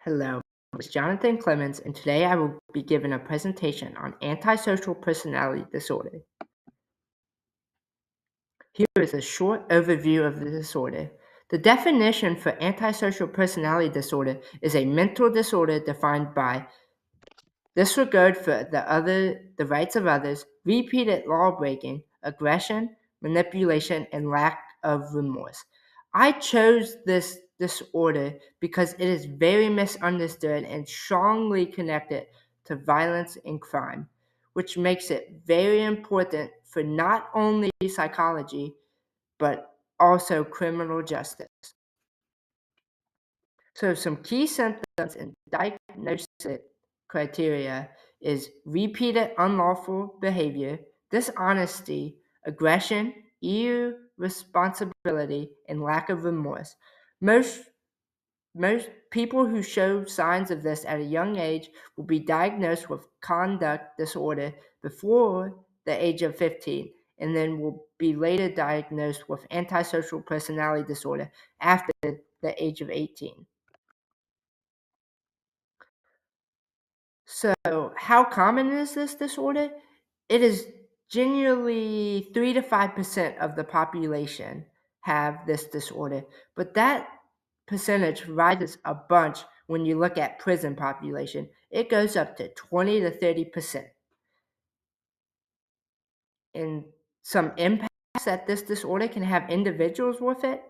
Hello, my name is Jonathan Clemens, and today I will be giving a presentation on antisocial personality disorder. Here is a short overview of the disorder. The definition for antisocial personality disorder is a mental disorder defined by disregard for the rights of others, repeated law-breaking, aggression, manipulation, and lack of remorse. I chose this disorder because it is very misunderstood and strongly connected to violence and crime, which makes it very important for not only psychology, but also criminal justice. So some key symptoms and diagnosis criteria is repeated unlawful behavior, dishonesty, aggression, irresponsibility, and lack of remorse. Most most people who show signs of this at a young age will be diagnosed with conduct disorder before the age of 15 and then will be later diagnosed with antisocial personality disorder after the age of 18. So, how common is this disorder? It is generally 3 to 5% of the population have this disorder, but that percentage rises a bunch when you look at prison population. It goes up to 20 to 30%. And some impacts that this disorder can have individuals with it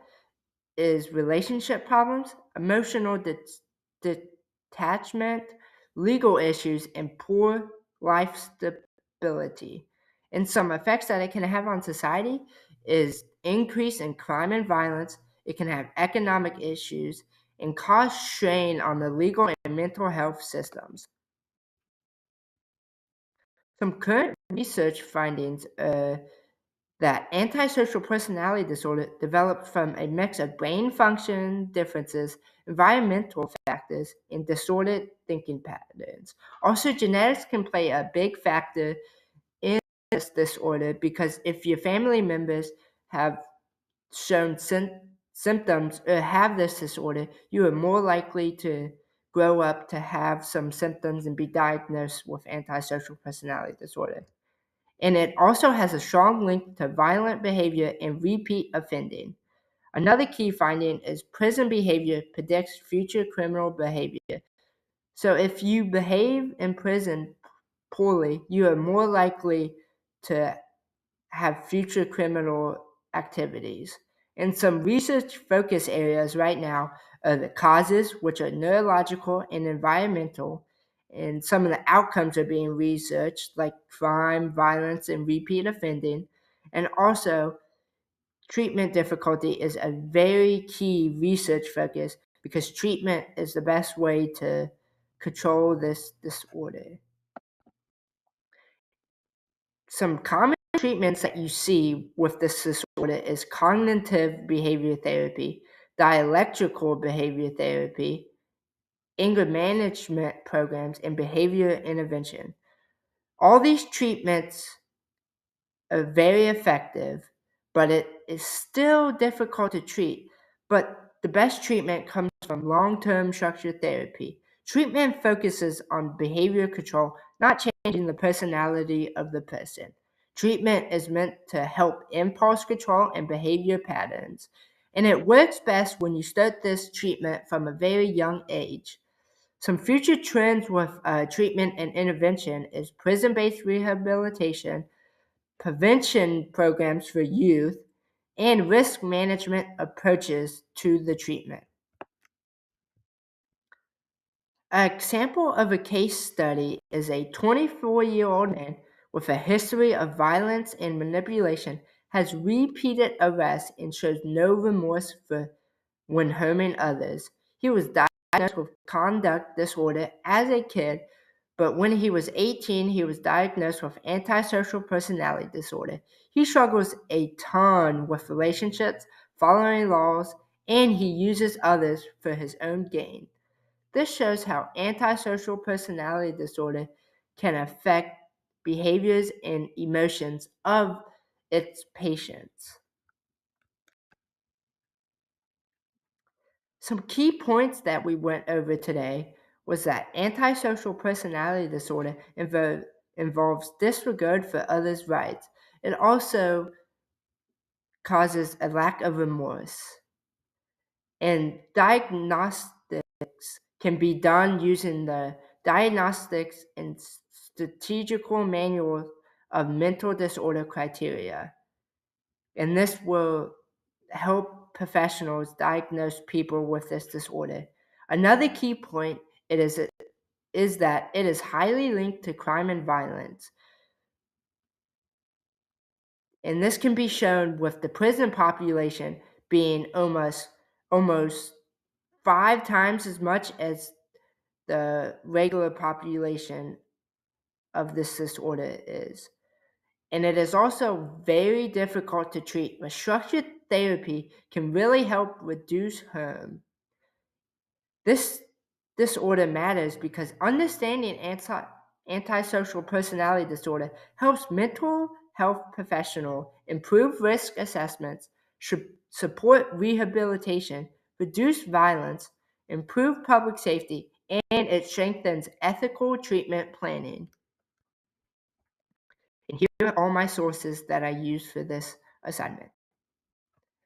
is relationship problems, emotional detachment, legal issues, and poor life stability. And some effects that it can have on society is increase in crime and violence. It can have economic issues and cause strain on the legal and mental health systems. Some current research findings that antisocial personality disorder developed from a mix of brain function differences, environmental factors, and distorted thinking patterns. Also, genetics can play a big factor in this disorder because if your family members have shown symptoms or have this disorder, you are more likely to grow up to have some symptoms and be diagnosed with antisocial personality disorder. And it also has a strong link to violent behavior and repeat offending. Another key finding is prison behavior predicts future criminal behavior. So if you behave in prison poorly, you are more likely to have future criminal activities. And some research focus areas right now are the causes, which are neurological and environmental, and some of the outcomes are being researched, like crime, violence, and repeat offending. And also, treatment difficulty is a very key research focus because treatment is the best way to control this disorder. Some common treatments that you see with this disorder is cognitive behavior therapy, dialectical behavior therapy, anger management programs, and behavior intervention. All these treatments are very effective, but it is still difficult to treat. But the best treatment comes from long-term structured therapy. Treatment focuses on behavior control, not changing the personality of the person. Treatment is meant to help impulse control and behavior patterns, and it works best when you start this treatment from a very young age. Some future trends with treatment and intervention is prison-based rehabilitation, prevention programs for youth, and risk management approaches to the treatment. An example of a case study is a 24-year-old man with a history of violence and manipulation has repeated arrests and shows no remorse for when harming others. He was diagnosed with conduct disorder as a kid, but when he was 18, he was diagnosed with antisocial personality disorder. He struggles a ton with relationships, following laws, and he uses others for his own gain. This shows how antisocial personality disorder can affect behaviors and emotions of its patients. Some key points that we went over today was that antisocial personality disorder involves disregard for others' rights. It also causes a lack of remorse. And diagnostics can be done using the Diagnostics and Strategical Manual of Mental Disorder Criteria. And this will help professionals diagnose people with this disorder. Another key point is that it is highly linked to crime and violence. And this can be shown with the prison population being almost 5 times as much as the regular population of this disorder is. And it is also very difficult to treat, but structured therapy can really help reduce harm. This disorder matters because understanding antisocial personality disorder helps mental health professionals improve risk assessments, support rehabilitation, reduce violence, improve public safety, and it strengthens ethical treatment planning. And here are all my sources that I used for this assignment.